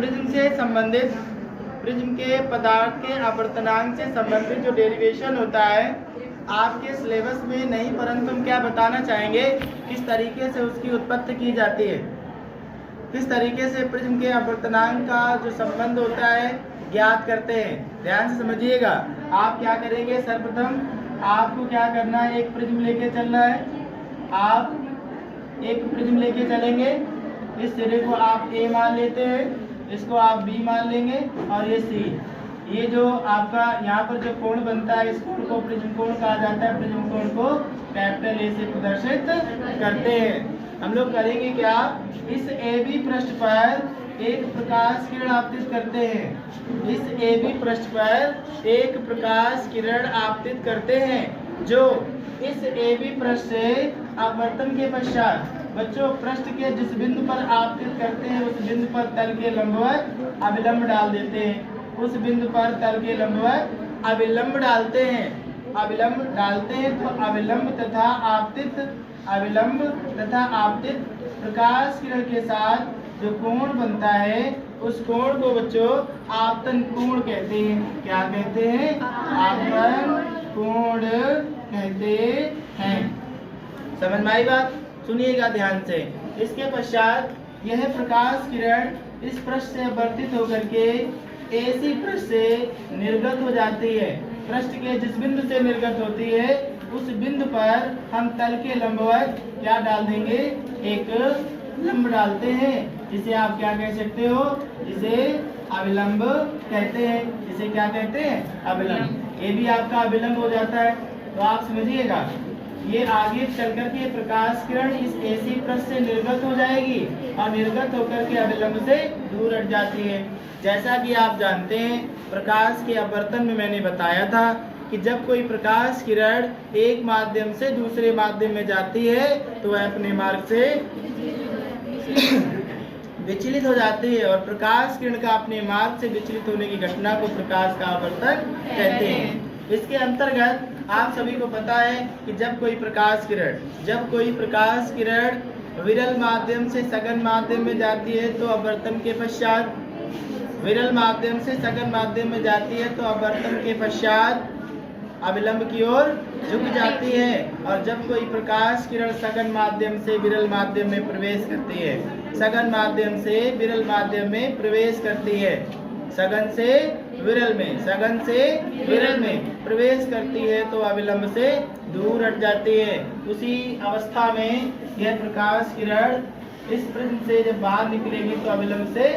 Prism से संबंधित prism के पदार्थ के आवर्तनांक से संबंधित जो डेरिवेशन होता है आपके सिलेबस में नहीं, परंतु हम क्या बताना चाहेंगे किस तरीके से उसकी उत्पत्ति की जाती है, किस तरीके से प्रिज्म के आवर्तनांक का जो संबंध होता है ज्ञात करते हैं। ध्यान से समझिएगा। आप क्या करेंगे, सर्वप्रथम आपको क्या करना है, एक प्रिज्म लेके चलना है। आप एक प्रिज्म लेके चलेंगे, इस सिरे को आप ए मान लेते हैं, इसको आप बी मान लेंगे और ये सी। ये जो आपका यहाँ पर जो कोण बनता है इस कोण को प्रिज्म कोण कहा जाता है। प्रिज्म कोण को कैपिटल ए से प्रदर्शित करते हैं। हम लोग करेंगे क्या, इस ए बी पृष्ठ पर एक प्रकाश किरण आपतित करते हैं। इस ए बी पृष्ठ पर एक प्रकाश किरण आपतित करते हैं जो इस ए बी पृष्ठ से अपवर्तन के पश्चात बच्चों पृष्ठ के जिस बिंदु पर आपतित करते हैं उस बिंदु पर तल के लंबवत अविलंब डाल देते हैं। उस बिंदु पर तल के लंबवत अविलंब डालते हैं। अविलंब डालते हैं तो अविलंब तथा आपतित प्रकाश किरण के साथ जो कोण बनता है उस कोण को बच्चों आपतन कोण कहते हैं। क्या कहते हैं, आपतन कोण कहते हैं। समझ में आई बात, सुनिएगा ध्यान से। इसके पश्चात यह प्रकाश किरण इस पृष्ठ से अपवर्तित होकर के एसी पृष्ठ से निर्गत हो जाती है। पृष्ठ के जिस बिंदु से निर्गत होती है उस बिंदु पर हम तल के लंबवत क्या डाल देंगे, एक लंब डालते हैं, जिसे आप क्या कह सकते हो, जिसे अविलंब कहते हैं। जिसे क्या कहते हैं, अविलंब। ये भी आपका अविलंब हो जाता है। तो आप समझिएगा, ये आगे चल कर के प्रकाश किरण इस एसी पृष्ठ से निर्गत हो जाएगी और निर्गत होकर के अविलंब से दूर हट जाती है। जैसा कि आप जानते हैं प्रकाश के अपवर्तन में मैंने बताया था कि जब कोई प्रकाश किरण एक माध्यम से दूसरे माध्यम में जाती है तो वह अपने मार्ग से विचलित हो जाती है, और प्रकाश किरण का अपने मार्ग से विचलित होने की घटना को प्रकाश का अपवर्तन कहते हैं। इसके अंतर्गत आप सभी को पता है कि जब कोई प्रकाश किरण विरल माध्यम से सघन माध्यम में जाती है तो अपवर्तन के पश्चात विरल माध्यम से सघन माध्यम में जाती है तो अपवर्तन के पश्चात अविलंब की ओर झुक जाती है। और जब कोई प्रकाश किरण सघन माध्यम से विरल माध्यम में प्रवेश करती है, सघन माध्यम से विरल माध्यम में प्रवेश करती है, सघन से विरल में प्रवेश करती है तो अविलंब से दूर हट जाती है। उसी अवस्था में यह प्रकाश किरण इस प्रिज्म से जब बाहर निकलेगी तो अविलंब से